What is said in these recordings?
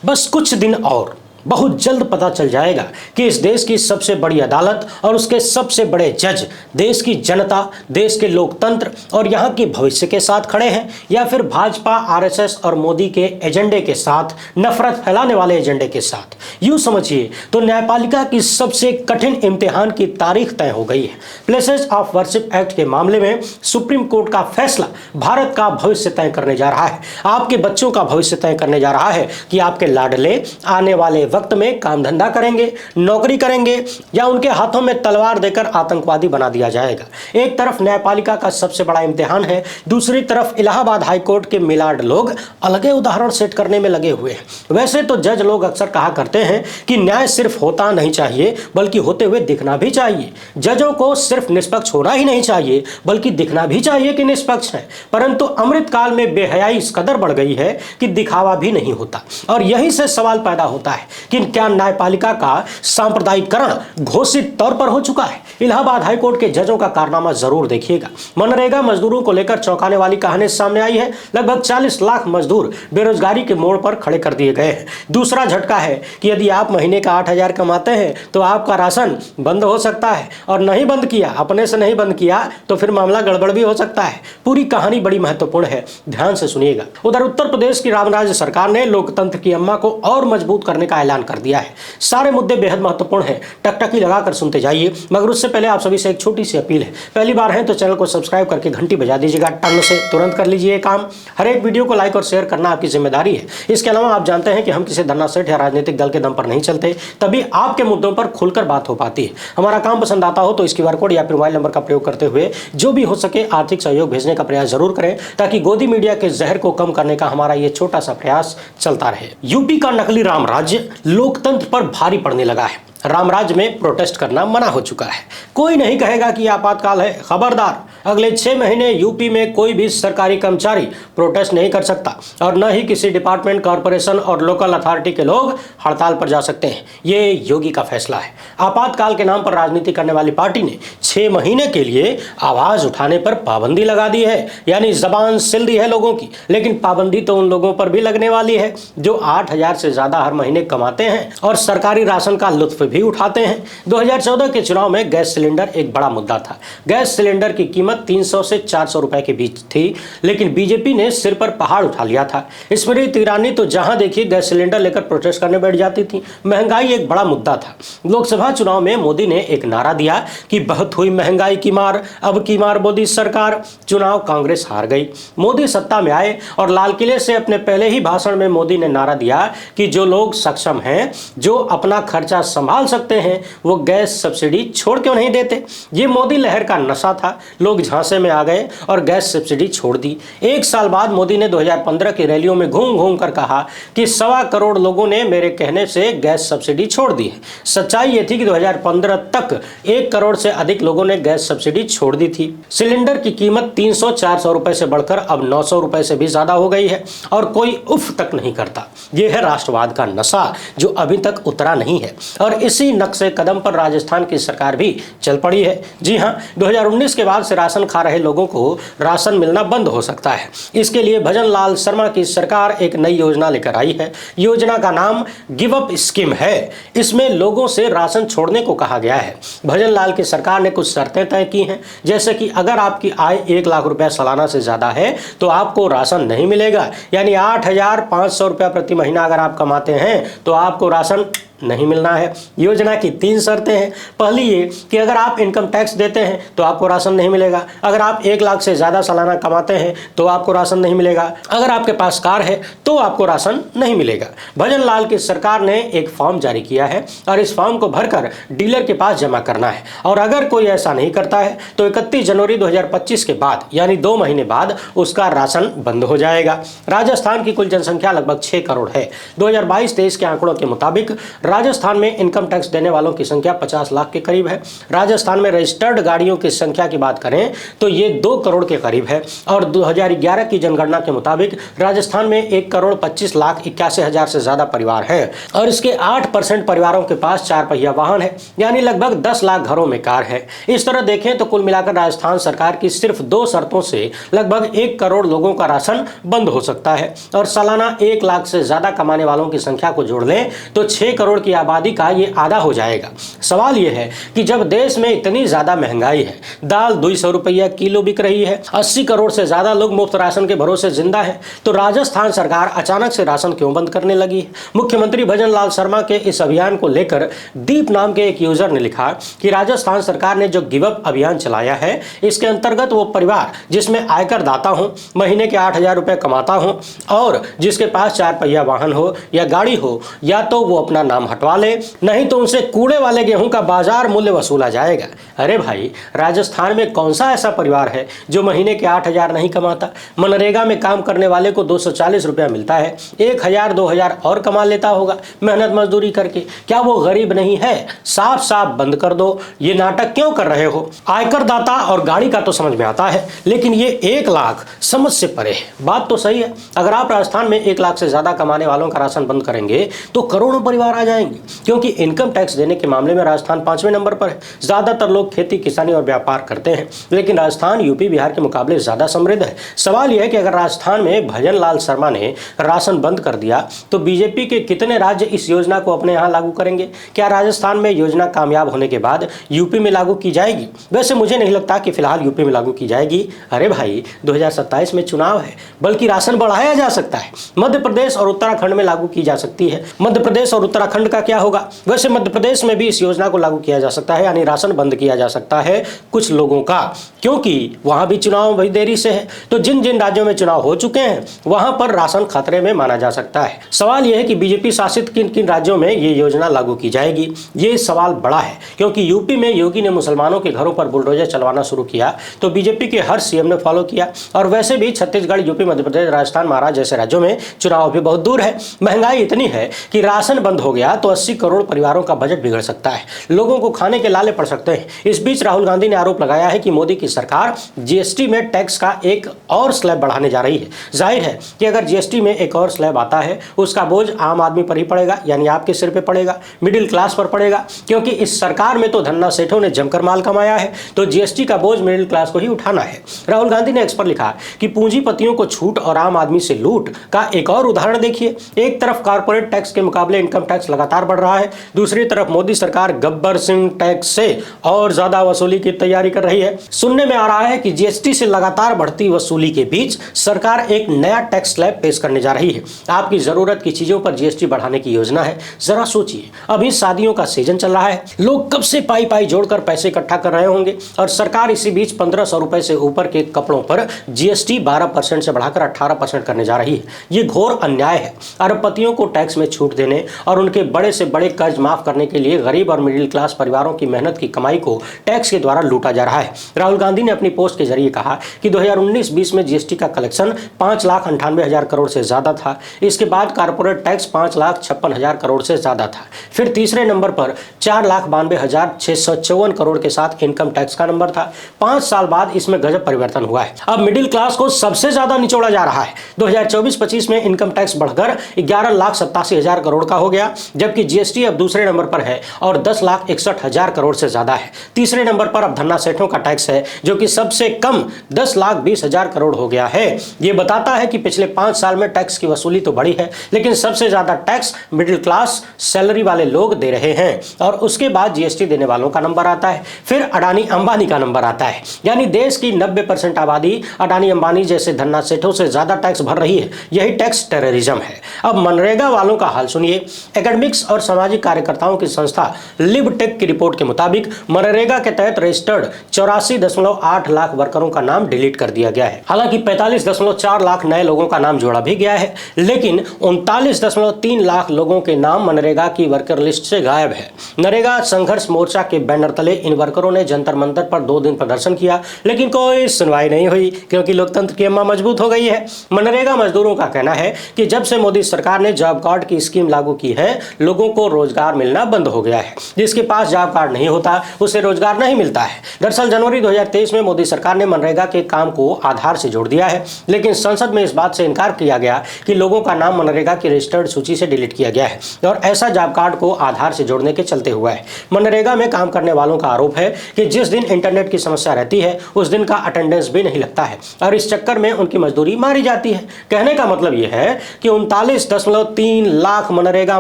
बस कुछ दिन और बहुत जल्द पता चल जाएगा कि इस देश की सबसे बड़ी अदालत और उसके सबसे बड़े जज देश की जनता, देश के लोकतंत्र और यहाँ के भविष्य के साथ खड़े हैं या फिर भाजपा, आरएसएस और मोदी के एजेंडे के साथ, नफरत फैलाने वाले एजेंडे के साथ। यूं समझिए तो न्यायपालिका की सबसे कठिन इम्तिहान की तारीख तय हो गई है। प्लेसेस ऑफ वर्शिप एक्ट के मामले में सुप्रीम कोर्ट का फैसला भारत का भविष्य तय करने जा रहा है, आपके बच्चों का भविष्य तय करने जा रहा है कि आपके लाडले आने वाले वक्त में काम धंधा करेंगे, नौकरी करेंगे या उनके हाथों में तलवार देकर आतंकवादी बना दिया जाएगा। एक तरफ न्यायपालिका का सबसे बड़ा इम्तिहान है, दूसरी तरफ इलाहाबाद हाईकोर्ट के मिलाड लोग अलग उदाहरण सेट करने में लगे हुए हैं। वैसे तो जज लोग अक्सर कहा करते हैं कि न्याय सिर्फ होता नहीं चाहिए बल्कि होते हुए दिखना भी चाहिए। जजों को सिर्फ निष्पक्ष होना ही नहीं चाहिए बल्कि दिखना भी चाहिए कि निष्पक्ष है। परंतु अमृतकाल में बेहयाई इस कदर बढ़ गई है कि दिखावा भी नहीं होता और यहीं से सवाल पैदा होता है कि क्या न्यायपालिका का सांप्रदायिकरण घोषित तौर पर हो चुका है। इलाहाबाद हाईकोर्ट के जजों का कारनामा जरूर देखिएगा। मनरेगा मजदूरों को लेकर चौंकाने वाली कहानी सामने आई है। लगभग 40 लाख मजदूर बेरोजगारी के मोड़ पर खड़े कर दिए गए हैं। दूसरा झटका है कि यदि आप महीने का 8,000 कमाते हैं तो आपका राशन बंद हो सकता है और नहीं बंद किया, अपने से नहीं बंद किया तो फिर मामला गड़बड़ भी हो सकता है। पूरी कहानी बड़ी महत्वपूर्ण है, ध्यान से सुनिएगा। उधर उत्तर प्रदेश की रामराज्य सरकार ने लोकतंत्र की अम्मा को और मजबूत करने का ऐलान कर दिया है। सारे मुद्दे बेहद महत्वपूर्ण हैं, टकटकी लगाकर सुनते जाइए। मगर उससे पहले आप सभी से एक छोटी सी अपील है, पहली बार है तो चैनल को सब्सक्राइब करके घंटी बजा दीजिएगा। टन से तुरंत कर लीजिए काम। हर एक वीडियो को लाइक और शेयर करना आपकी जिम्मेदारी है। इसके अलावा आप जानते हैं कि हम किसी धरना सेठ या राजनीतिक दल के दम पर नहीं चलते, तभी आपके मुद्दों पर खुलकर बात हो पाती है। हमारा काम पसंद आता हो तो इस QR कोड या फिर मोबाइल नंबर का प्रयोग करते हुए जो भी हो सके आर्थिक सहयोग भेजने का प्रयास जरूर करें ताकि गोदी मीडिया के जहर को कम करने का हमारा ये छोटा सा प्रयास चलता रहे। यूपी का नकली राम राज्य लोकतंत्र पर भारी पड़ने लगा है। रामराज्य में प्रोटेस्ट करना मना हो चुका है। कोई नहीं कहेगा कि आपातकाल है। खबरदार, अगले 6 महीने यूपी में कोई भी सरकारी कर्मचारी प्रोटेस्ट नहीं कर सकता और न ही किसी डिपार्टमेंट, कॉर्पोरेशन और लोकल अथॉरिटी के लोग हड़ताल पर जा सकते हैं। ये योगी का फैसला है। आपातकाल के नाम पर राजनीति करने वाली पार्टी ने 6 महीने के लिए आवाज उठाने पर पाबंदी लगा दी है, यानी जबान सिल दी है लोगों की। लेकिन पाबंदी तो उन लोगों पर भी लगने वाली है जो 8,000 से ज्यादा हर महीने कमाते हैं और सरकारी राशन का लुत्फ भी उठाते हैं। 2014 के चुनाव में गैस सिलेंडर एक बड़ा मुद्दा था। गैस सिलेंडर की कीमत 300 से 400 रुपए के बीच थी, लेकिन बीजेपी ने सिर पर पहाड़ उठा लिया था। स्मृति ईरानी तो जहां देखिए गैस सिलेंडर लेकर प्रोटेस्ट करने बैठ जाती थी। महंगाई एक बड़ा मुद्दा था। लोकसभा चुनाव में मोदी ने एक नारा दिया कि बहुत हुई महंगाई की मार, अब की मार मोदी सरकार। चुनाव कांग्रेस हार गई। मोदी सत्ता में आए और लाल किले से अपने पहले ही भाषण में मोदी ने नारा दिया कि जो लोग सक्षम हैं, जो अपना खर्चा संभाल सकते हैं, वो गैस सब्सिडी छोड़ क्यों नहीं देते। ये मोदी लहर का नशा था। लोग झांसे में आ गए और गैस सब्सिडी छोड़ दी। 1 साल बाद मोदी ने 2015 की रैलियों में घूम घूम कर कहा कि 1.25 करोड़ लोगों ने मेरे कहने से गैस सब्सिडी छोड़ दी है। सच्चाई ये थी कि 2015 तक 1 करोड़ से अधिक लोगों ने गैस सब्सिडी छोड़ दी थी। सिलेंडर की कीमत 300-400 रुपए से बढ़कर अब 900 रुपए से भी ज्यादा हो गई है और कोई उफ तक नहीं करता। यह है राष्ट्रवाद का नशा जो अभी तक उतरा नहीं है और इसी नक्शे कदम पर राजस्थान की सरकार भी चल पड़ी है। जी हां, 2019 के बाद से राशन खा रहे लोगों को राशन मिलना बंद हो सकता है। इसके लिए भजन लाल शर्मा की सरकार एक नई योजना लेकर आई है। योजना का नाम गिव अप स्कीम है। इसमें लोगों से राशन छोड़ने को कहा गया है। भजन लाल की सरकार ने कुछ शर्तें तय की हैं, जैसे कि अगर आपकी आय 1 लाख रुपया सालाना से ज्यादा है तो आपको राशन नहीं मिलेगा, यानी 8,500 रुपया प्रति महीना अगर आप कमाते हैं तो आपको राशन नहीं मिलना है। योजना की 3 शर्तें हैं। पहली ये कि अगर आप इनकम टैक्स देते हैं तो आपको राशन नहीं मिलेगा। अगर आप 1 लाख से ज़्यादा सालाना कमाते हैं तो आपको राशन नहीं मिलेगा। अगर आपके पास कार है तो आपको राशन नहीं मिलेगा। भजन लाल की सरकार ने एक फॉर्म जारी किया है और इस फॉर्म को भरकर डीलर के पास जमा करना है और अगर कोई ऐसा नहीं करता है तो 31 जनवरी 2025 के बाद, यानी 2 महीने बाद उसका राशन बंद हो जाएगा। राजस्थान की कुल जनसंख्या लगभग 6 करोड़ है। 2022-23 के आंकड़ों के मुताबिक राजस्थान में इनकम टैक्स देने वालों की संख्या 50 लाख के करीब है। राजस्थान में रजिस्टर्ड गाड़ियों की संख्या की बात करें तो ये 2 करोड़ के करीब है और 2011 की जनगणना के मुताबिक राजस्थान में 1,25,81,000 से ज्यादा परिवार हैं और इसके 8% परिवारों के पास 4 पहिया वाहन है, यानी लगभग 10 लाख घरों में कार है। इस तरह देखें तो कुल मिलाकर राजस्थान सरकार की सिर्फ 2 शर्तों से लगभग 1 करोड़ लोगों का राशन बंद हो सकता है और सालाना 1 लाख से ज्यादा कमाने वालों की संख्या को जोड़ लें तो 6 करोड़ की आबादी का ये आधा हो जाएगा। सवाल यह है कि जब देश में इतनी ज्यादा महंगाई है, दाल 200 रुपया किलो बिक रही है, 80 करोड़ से ज्यादा लोग मुफ्त राशन के भरोसे जिंदा है, तो राजस्थान सरकार अचानक से राशन क्यों बंद करने लगी है? मुख्यमंत्री भजन लाल शर्मा के इस अभियान को लेकर दीप नाम के एक यूजर ने लिखा कि राजस्थान सरकार ने जो गिव अप अभियान चलाया है, इसके अंतर्गत वो परिवार जिसमें आयकर दाता हो, महीने के 8,000 रुपए कमाता हो और जिसके पास 4 पहिया वाहन हो या गाड़ी हो, या तो वो अपना नाम हटवा ले, नहीं तो उनसे कूड़े वाले गेहूं का बाजार मूल्य वसूला जाएगा। अरे भाई, राजस्थान में कौन सा ऐसा परिवार है जो महीने के 8,000 नहीं कमाता? मनरेगा में काम करने वाले को 240 रुपया मिलता है, 1,000 2,000 और कमा लेता होगा मेहनत मजदूरी करके। क्या वो गरीब नहीं है? साफ साफ बंद कर दो। ये नाटक क्यों कर रहे हो? आयकर दाता और गाड़ी का तो समझ में आता है, लेकिन ये 1 लाख समझ से परे है। बात तो सही है, अगर आप राजस्थान में 1 लाख से ज्यादा कमाने वालों का राशन बंद करेंगे तो करोड़ों परिवार आ जाएंगे, क्योंकि इनकम टैक्स देने के मामले में राजस्थान 5वें नंबर पर है। ज्यादातर लोग खेती किसानी और व्यापार करते हैं, लेकिन राजस्थान यूपी बिहार के मुकाबले ज्यादा समृद्ध है। सवाल यह है कि अगर राजस्थान में भजन लाल शर्मा ने राशन बंद कर दिया तो बीजेपी के कितने राज्य इस योजना को अपने यहां लागू करेंगे? क्या राजस्थान में योजना कामयाब होने के बाद यूपी में लागू की जाएगी? वैसे मुझे नहीं लगता कि फिलहाल यूपी में लागू की जाएगी। अरे भाई, 2027 में चुनाव है, बल्कि राशन बढ़ाया जा सकता है। मध्य प्रदेश और उत्तराखंड में लागू की जा सकती है। मध्य प्रदेश और उत्तराखंड का क्या होगा? वैसे मध्य प्रदेश में भी इस योजना को लागू किया जा सकता है, यानी राशन बंद किया जा सकता है कुछ लोगों का, क्योंकि वहां भी चुनाव बड़ी देरी से है। तो जिन जिन राज्यों में चुनाव हो चुके हैं वहां पर राशन खतरे में माना जा सकता है। सवाल यह है कि बीजेपी शासित किन किन राज्यों में ये योजना लागू की जाएगी? ये सवाल बड़ा है, क्योंकि यूपी में योगी ने मुसलमानों के घरों पर बुलडोजर चलवाना शुरू किया तो बीजेपी के हर सीएम ने फॉलो किया। और वैसे भी छत्तीसगढ़, यूपी, मध्य प्रदेश, राजस्थान, महाराष्ट्र जैसे राज्यों में चुनाव भी बहुत दूर है। महंगाई इतनी है कि राशन बंद हो गया तो 80 करोड़ परिवारों का बजट बिगड़ सकता है, लोगों को खाने के लाले पड़ सकते हैं। इस बीच राहुल गांधी ने आरोप लगाया है कि मोदी की सरकार जीएसटी में टैक्स का एक और स्लैब बढ़ाने जा रही है। जाहिर है कि अगर जीएसटी में एक और स्लैब आता है उसका बोझ आम आदमी पर ही पड़ेगा, यानी आपके सिर पे पड़ेगा, मिडिल क्लास पर पड़ेगा, क्योंकि इस सरकार में तो धन्ना सेठों ने जमकर माल कमाया है, तो जीएसटी का बोझ मिडिल क्लास को ही उठाना है। राहुल गांधी ने एक्स पर लिखा कि पूंजीपतियों को छूट और आम आदमी से लूट का एक और उदाहरण देखिए। एक तरफ कॉर्पोरेट टैक्स के मुकाबले इनकम टैक्स लगातार बढ़ रहा है, दूसरी तरफ मोदी सरकार गब्बर सिंह टैक्स से और ज्यादा वसूली की तैयारी कर रही है। सुनने में आ रहा है कि जीएसटी से लगातार बढ़ती वसूली के बीच सरकार एक नया टैक्स स्लैब पेश करने जा रही है। आपकी जरूरत की चीजों पर जीएसटी बढ़ाने की योजना है। जरा सोचिए, अभी शादियों का सीजन चल रहा है, लोग कब से पाई पाई जोड़कर पैसे इकट्ठा कर रहे होंगे और सरकार इसी बीच 1,500 रुपए से ऊपर के कपड़ों पर जीएसटी 12% से बढ़ाकर 18% करने जा रही है। ये घोर अन्याय है। अरबपतियों को टैक्स में छूट देने और उनके बड़े से बड़े कर्ज माफ करने के लिए गरीब और मिडिल क्लास परिवारों की मेहनत की कमाई को टैक्स के द्वारा लूटा जा रहा है। राहुल गांधी ने अपनी पोस्ट के जरिए कहा कि 2019-20 में जीएसटी का कलेक्शन 5,98,000 करोड़ से ज्यादा था। इसके बाद कारपोरेट टैक्स 5,56,000 करोड़ से ज्यादा था। फिर तीसरे नंबर पर 4,92,654 करोड़ के साथ इनकम टैक्स का नंबर था। 5 साल बाद इसमें गजब परिवर्तन हुआ है। अब मिडिल क्लास को सबसे ज्यादा निचोड़ा जा रहा है। 2024-25 में इनकम टैक्स बढ़कर 11,87,000 करोड़ का हो गया, जबकि जीएसटी अब दूसरे नंबर पर है और 10,61,000 करोड़ से ज्यादा है। तीसरे नंबर पर अब धन्ना सेठों का टैक्स है, जो कि सबसे कम 10,20,000 करोड़ हो गया है। यह बताता है कि पिछले 5 साल में टैक्स की वसूली तो बढ़ी है, लेकिन सबसे ज्यादा टैक्स मिडिल क्लास सैलरी वाले लोग दे रहे हैं और उसके बाद जीएसटी देने वालों का नंबर आता है, फिर अडानी अंबानी का नंबर आता है। यानी देश की 90% आबादी अडानी अंबानी जैसे धन्ना सेठों से ज्यादा टैक्स भर रही है। यही टैक्स टेररिज्म है। अब मनरेगा वालों का हाल सुनिए। एकेडमिक्स और सामाजिक कार्यकर्ताओं की संस्था लिबटेक की रिपोर्ट के मुताबिक मनरेगा के तहत रजिस्टर्ड 84.8 लाख वर्करों का नाम डिलीट कर दिया गया है। हालांकि 45.4 लाख नए लोगों का नाम जोड़ा भी गया है, लेकिन 39.3 लाख लोगों के नाम मनरेगा की वर्कर लिस्ट से गायब है। नरेगा संघर्ष मोर्चा के बैनर तले इन वर्करों ने जंतर मंतर पर 2 दिन प्रदर्शन किया, लेकिन कोई सुनवाई नहीं हुई, क्योंकि लोकतंत्र की अम्मा मजबूत हो गई है। मनरेगा मजदूरों का कहना है कि जब से मोदी सरकार ने जॉब कार्ड की स्कीम लागू की है, लोगों को रोजगार मिलना बंद हो गया है। जिसके पास जॉब कार्ड नहीं होता उसे रोजगार नहीं मिलता है। दरअसल जनवरी 2023 में मोदी सरकार ने मनरेगा के काम को आधार से जोड़ दिया है, लेकिन संसद में इस बात से इनकार किया गया कि लोगों का नाम मनरेगा की रजिस्टर्ड सूची से डिलीट किया गया है और ऐसा जॉब कार्ड को आधार से जोड़ने के चलते हुआ है। मनरेगा में काम करने वालों का आरोप है कि जिस दिन इंटरनेट की समस्या रहती है उस दिन का अटेंडेंस भी नहीं लगता है और इस चक्कर में उनकी मजदूरी मारी जाती है। कहने का मतलब यह है कि 39.3 लाख मनरेगा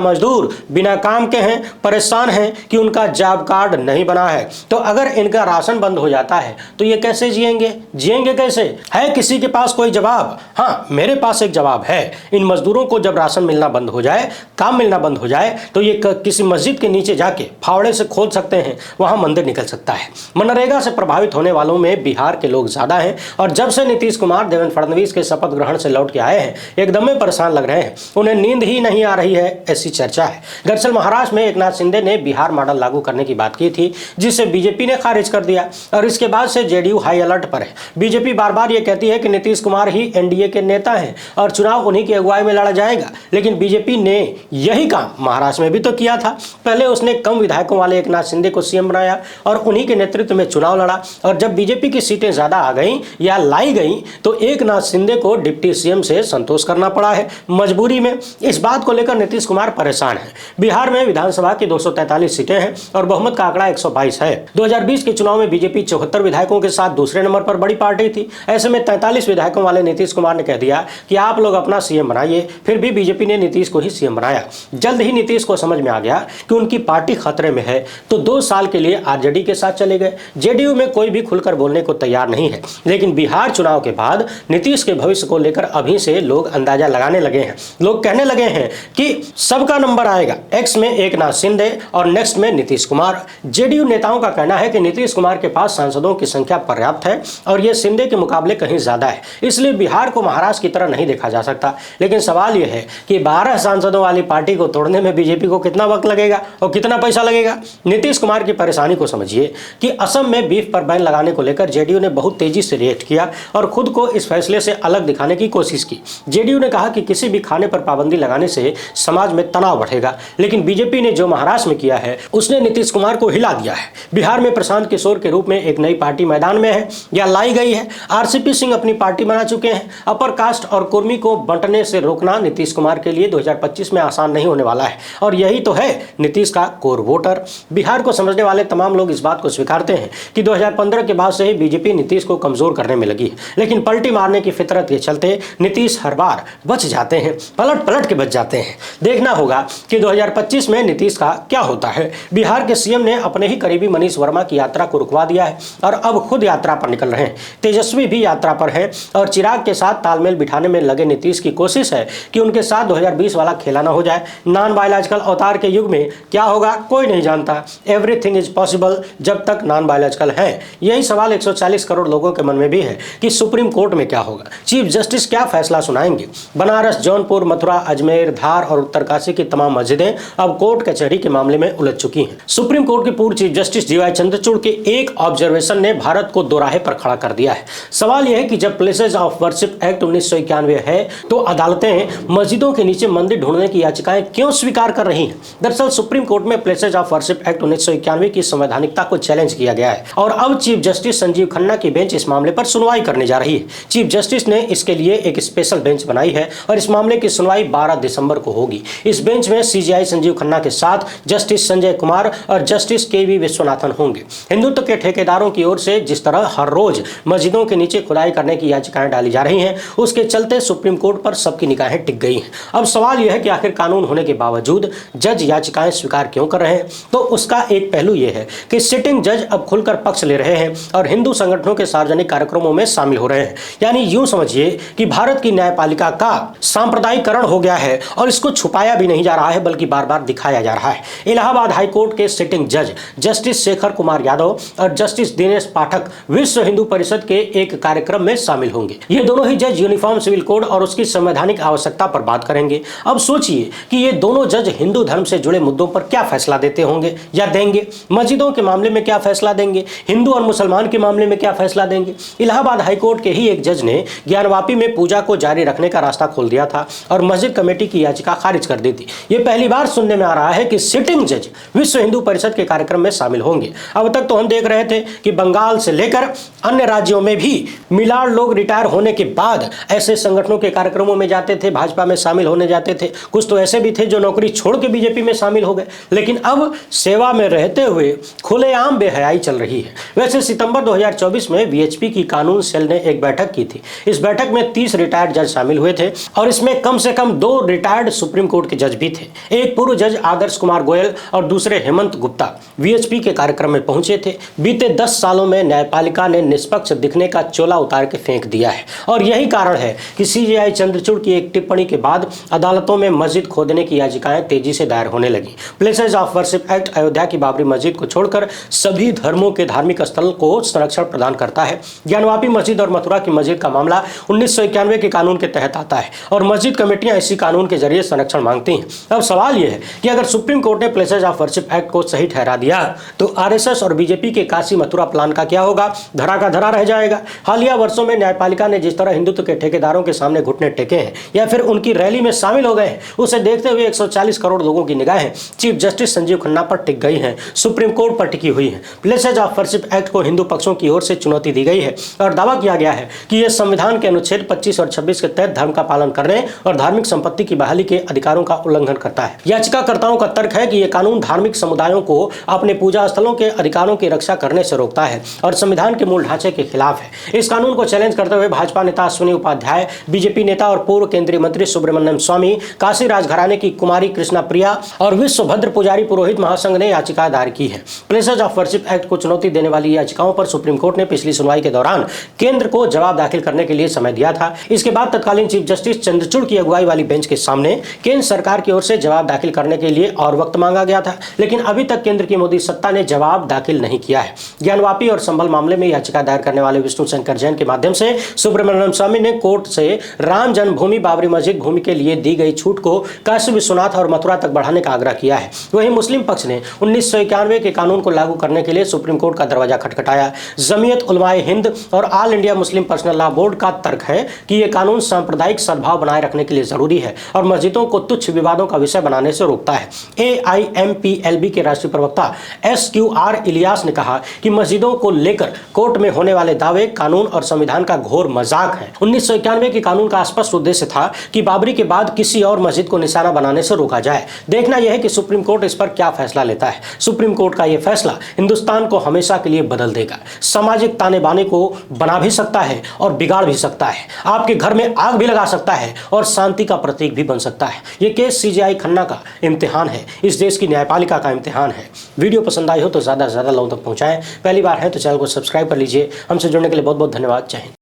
मजदूर बिना काम के हैं, परेशान हैं कि उनका जॉब कार्ड नहीं बना है। तो अगर इनका राशन बंद हो जाता है तो ये कैसे जिएंगे कैसे? है किसी के पास कोई जवाब? हाँ, मेरे पास एक जवाब है। इन मजदूरों को जब राशन मिलना बंद हो जाए, काम मिलना बंद हो जाए तो ये किसी मस्जिद के नीचे जाके फावड़े से खोद सकते हैं, वहां मंदिर निकल सकता है। मनरेगा से प्रभावित होने वालों में बिहार के लोग ज्यादा हैं और जब से नीतीश कुमार देवेंद्र फडणवीस के शपथ ग्रहण से लौट के आए हैं एकदम में परेशान लग रहे हैं। उन्हें नींद ही नहीं आ रही है, ऐसी चर्चा है। दरअसल महाराष्ट्र में एकनाथ शिंदे ने बिहार मॉडल लागू करने की बात की थी, जिसे बीजेपी ने खारिज कर दिया और इसके बाद से जेडीयू हाई अलर्ट पर है। बीजेपी बार बार ये कहती है कि नीतीश कुमार ही एनडीए के नेता हैं और चुनाव उन्हीं की अगुवाई में लड़ा जाएगा, लेकिन बीजेपी ने यही काम महाराष्ट्र में भी तो किया था। पहले उसने कम विधायकों वाले एकनाथ शिंदे को सीएम बनाया और उन्हीं के नेतृत्व में चुनाव लड़ा और जब बीजेपी की सीटें ज्यादा आ गई या लाई गई तो एकनाथ शिंदे को डिप्टी सीएम से संतोष करना पड़ा है मजबूरी में। इस बात को लेकर नीतीश कुमार परेशान है। बिहार में विधानसभा की 243 सीटें हैं और बहुमत का आंकड़ा 122 है। 2020 के चुनाव में बीजेपी 74 विधायकों के साथ दूसरे नंबर पर बड़ी पार्टी थी। ऐसे में 43 विधायकों वाले नीतीश कुमार ने कह दिया कि आप लोग अपना सीएम बनाइए। फिर भी बीजेपी ने नीतीश को ही सीएम बनाया। जल्द ही नीतीश को समझ में आ गया कि उनकी पार्टी खतरे में है तो 2 साल के लिए आरजेडी के साथ चले गए। जेडीयू में कोई भी खुलकर बोलने को तैयार नहीं है, लेकिन बिहार चुनाव के बाद नीतीश के भविष्य को लेकर अभी से लोग अंदाजा लगाने लगे हैं। लोग कहने लगे हैं कि सबका नंबर आएगा, एक्स में एकनाथ शिंदे और नेक्स्ट में नीतीश कुमार। जेडीयू नेताओं का कहना है कि नीतीश कुमार के पास सांसदों की संख्या पर्याप्त है और यह शिंदे के मुकाबले कहीं ज्यादा है, इसलिए बिहार को महाराष्ट्र की तरह नहीं देखा जा सकता। लेकिन सवाल यह है कि 12 सांसदों वाली पार्टी को तोड़ने में बीजेपी को कितना वक्त लगेगा और कितना पैसा लगेगा। नीतीश कुमार की परेशानी को समझिए कि असम में बीफ पर बैन लगाने को लेकर जेडीयू ने बहुत तेजी से रिएक्ट किया और खुद को इस फैसले से अलग दिखाने की कोशिश की। जेडीयू ने कहा कि किसी भी खाने पर पाबंदी लगाने से समाज में तनाव बढ़ेगा, लेकिन बीजेपी ने जो महाराष्ट्र में किया है उसने नीतीश कुमार को हिला दिया है। बिहार में प्रशांत किशोर के रूप में एक नई पार्टी मैदान में है या लाई गई है। आरसीपी सिंह अपनी पार्टी बना चुके हैं। अपर कास्ट और कुर्मी को बंटने से रोकना नीतीश कुमार के लिए 2025 में आसान नहीं होने वाला है और यही तो है नीतीश का कोर वोटर। बिहार को समझने वाले तमाम लोग इस बात को स्वीकारते हैं कि 2015 के बाद से ही बीजेपी नीतीश को कमजोर करने में लगी है, लेकिन पलटी मारने की फितरत के चलते नीतीश हर बार बच जाते हैं, पलट के बच जाते हैं। देखना होगा कि 2025 में नीतीश का क्या होता है। बिहार के सीएम ने अपने ही करीबी मनीष वर्मा की यात्रा को रुकवा दिया है और अब खुद यात्रा पर निकल रहे हैं। तेजस्वी भी यात्रा पर है और चिराग के साथ तालमेल बिठाने में लगे नीतीश की कोशिश है कि उनके साथ 2020 वाला खेला ना हो जाए। नॉन बायोलॉजिकल अवतार के युग में क्या होगा कोई नहीं जानता। एवरीथिंग इज पॉसिबल जब तक नॉन बायोलॉजिकल है। यही सवाल 140 करोड़ लोगों के मन में भी है कि सुप्रीम कोर्ट में क्या होगा। चीफ जस्टिस क्या फैसला सुनाएंगे। बनारस, जौनपुर, मथुरा, अजमेर, धार और उत्तरकाशी की तमाम मस्जिदें अब कोर्ट कचहरी के मामले में उलझ चुकी हैं। सुप्रीम कोर्ट के पूर्व चीफ जस्टिस डीवाई चंद्रचूड़ के एक ऑब्जर्वेशन ने भारत को दोराहे पर खड़ा कर दिया है। सवाल यह है कि जब प्लेसेस ऑफ वर्शिप एक्ट 1991 है तो अदालतें मस्जिदों के नीचे मंदिर ढूंढने की याचिकाएं क्यों स्वीकार कर रही हैं। दरअसल सुप्रीम कोर्ट में प्लेसेस ऑफ वर्शिप एक्ट 1991 की संवैधानिकता को चैलेंज किया गया है और अब चीफ जस्टिस संजीव खन्ना की बेंच इस मामले पर सुनवाई करने जा रही है। चीफ जस्टिस ने इसके लिए एक स्पेशल बेंच बनाई है और इस मामले की सुनवाई 12 दिसंबर को होगी। इस बेंच में सीजीआई संजीव खन्ना के साथ जस्टिस संजय कुमार और जस्टिस केवी विश्वनाथन होंगे। हिंदुत्व के ठेकेदारों की ओर से जिस तरह हर रोज मस्जिदों के नीचे खुदाई करने की याचिकाएं डाली जा रही हैं, उसके चलते सुप्रीम कोर्ट पर सबकी निगाहें टिक गई हैं। अब सवाल यह है कि आखिर कानून होने के बावजूद जज याचिकाएं स्वीकार क्यों कर रहे हैं। तो उसका एक पहलू यह है कि सिटिंग जज अब खुलकर पक्ष ले रहे हैं और हिंदू संगठनों के सार्वजनिक कार्यक्रमों में शामिल हो रहे हैं। यानी यूं समझिए कि भारत की न्यायपालिका का सांप्रदायिकरण हो गया है और इसको छुपाया भी नहीं जा रहा है बल्कि बार बार दिखाया जा रहा है। इलाहाबाद हाईकोर्ट के सिटिंग जज जस्टिस शेखर कुमार यादव और जस्टिस दिनेश पाठक विश्व हिंदू परिषद के एक कार्यक्रम में शामिल होंगे। ये दोनों ही जज यूनिफॉर्म सिविल कोड और उसकी संवैधानिक आवश्यकता पर बात करेंगे। अब सोचिए कि ये दोनों जज हिंदू धर्म से जुड़े मुद्दों पर क्या फैसला देते होंगे या देंगे। मस्जिदों के मामले में क्या फैसला देंगे, हिंदू और मुसलमान के मामले में क्या फैसला देंगे। इलाहाबाद हाईकोर्ट के ही एक जज ने ज्ञानवापी में पूजा को जारी रखने का रास्ता खोल दिया था और मस्जिद कमेटी की याचिका खारिज कर दी थी। ये पहली बार सुनने में आ रहा है कि सिटिंग जज विश्व हिंदू परिषद के कार्यक्रम में शामिल होंगे। अब तक तो हम देख रहे थे कि बंगाल से लेकर अन्य राज्यों में भी मिलाड़ लोग रिटायर होने के बाद ऐसे संगठनों के कार्यक्रमों में जाते थे, भाजपा में शामिल होने जाते थे। कुछ तो ऐसे भी थे जो नौकरी छोड़ के बीजेपी में शामिल हो गए, लेकिन अब सेवा में रहते हुए खुलेआम बेहयाई चल रही है। वैसे सितंबर 2024 में वीएचपी की कानून सेल ने एक बैठक की थी। इस बैठक में 30 रिटायर्ड जज शामिल हुए थे और इसमें कम से कम 2 रिटायर्ड सुप्रीम कोर्ट के जज भी थे। एक पूर्व जज आदर्श कुमार गोयल और दूसरे हेमंत गुप्ता वीएचपी के कार्यक्रम में पहुंचे थे। बीते 10 सालों में न्यायपालिका ने निष्पक्ष दिखने का चोला उतार के फेंक दिया है और यही कारण है कि सीजेआई चंद्रचूड़ की एक टिप्पणी के बाद अदालतों में मस्जिद खोदने की याचिकाएं तेजी से दायर होने लगी। Places of worship act Ayodhya की बाबरी मस्जिद को छोड़कर सभी धर्मों के धार्मिक स्थल को संरक्षण प्रदान करता है। ज्ञानवापी मस्जिद और मथुरा की मस्जिद का मामला 1991 के कानून के तहत आता है और मस्जिद कमेटियां इसी कानून के जरिए संरक्षण मांगती हैं। अब सवाल यह है कि अगर सुप्रीम कोर्ट ने प्लेसेस ऑफ वर्शिप एक्ट को सही ठहरा दिया तो आरएसएस और बीजेपी के काशी मथुरा प्लान का क्या होगा? धरा का धरा रह जाएगा। हालिया वर्षों में न्यायपालिका ने जिस तरह हिंदुत्व के ठेकेदारों के सामने घुटने टेके हैं या फिर उनकी रैली में शामिल हो गए हैं, उसे देखते हुए 140 करोड़ लोगों की निगाहें चीफ जस्टिस संजीव खन्ना पर टिक गई हैं, सुप्रीम कोर्ट पर टिकी हुई है। प्लेसेस ऑफ वर्शिप एक्ट को हिंदू पक्षों की ओर से चुनौती दी गई है और दावा किया गया है कि यह संविधान के अनुच्छेद 25 और 26 के तहत धर्म का पालन करने और धार्मिक संपत्ति की बहाली के अधिकारों का उल्लंघन करता है। याचिकाकर्ताओं का तर्क है कि यह कानून धार्मिक समुदायों को अपने पूजा स्थलों के अधिकारों की रक्षा करने से रोकता है और संविधान के मूल ढांचे के खिलाफ है। इस कानून को चैलेंज करते हुए भाजपा नेता अश्विनी उपाध्याय, बीजेपी नेता और पूर्व केंद्रीय मंत्री सुब्रमण्यम स्वामी, काशी राजघराने की कुमारी कृष्णा प्रिया और विश्व भद्र पुजारी पुरोहित महासंघ ने याचिका दायर की है। प्लेसेस ऑफ वर्शिप एक्ट को चुनौती देने वाली याचिकाओं पर सुप्रीम कोर्ट ने पिछली सुनवाई के दौरान केंद्र को जवाब दाखिल करने के लिए समय दिया था। इसके बाद तत्कालीन चीफ जस्टिस चंद्रचूड़ की अगुवाई वाली बेंच के सामने केंद्र सरकार की ओर से जवाब दाखिल करने के लिए और वक्त मांगा गया था, लेकिन अभी तक केंद्र की मोदी सत्ता ने जवाब दाखिल नहीं किया है। ज्ञानवापी और संभल मामले में याचिका दायर करने वाले विष्णु शंकर जैन के माध्यम से सुब्रमण्यम स्वामी ने कोर्ट से राम जन्मभूमि बाबरी मस्जिद भूमि के लिए दी गई छूट को काशी विश्वनाथ और मथुरा तक बढ़ाने का आग्रह किया है। वहीं मुस्लिम पक्ष ने 1991 के कानून को लागू करने के लिए सुप्रीम कोर्ट का दरवाजा खटखटाया। जमीयत उलमाए हिंद और all India Muslim personal law board का तर्क है कि यह कानून सांप्रदायिक सद्भाव बनाए रखने के लिए जरूरी है और मस्जिदों को तुच्छ विवादों का विषय बनाने से रोकता है। AIMPLB के राष्ट्रीय प्रवक्ता SQR इलियास ने कहा कि मस्जिदों को लेकर कोर्ट में होने वाले दावे कानून और संविधान का घोर मजाक है। 1991 के कानून का स्पष्ट उद्देश्य था कि बाबरी के बाद किसी और मस्जिद को निशाना बनाने से रोका जाए। देखना यह है कि सुप्रीम कोर्ट इस पर क्या फैसला लेता है। सुप्रीम कोर्ट का यह फैसला हिंदुस्तान को हमेशा के लिए बदल देगा। सामाजिक ताने बाने को बना भी सकता है और बिगाड़ भी सकता है। आपके घर में आग भी लगा सकता है और शांति का प्रतीक भी बन सकता है। यह केस सीजेआई खन्ना का इम्तिहान है, इस देश की न्यायपालिका का इम्तिहान है। वीडियो पसंद आई हो तो ज्यादा से ज्यादा लोगों तक पहुंचाएं। पहली बार है तो चैनल को सब्सक्राइब कर लीजिए। हमसे जुड़ने के लिए बहुत बहुत धन्यवाद। जय हिंद।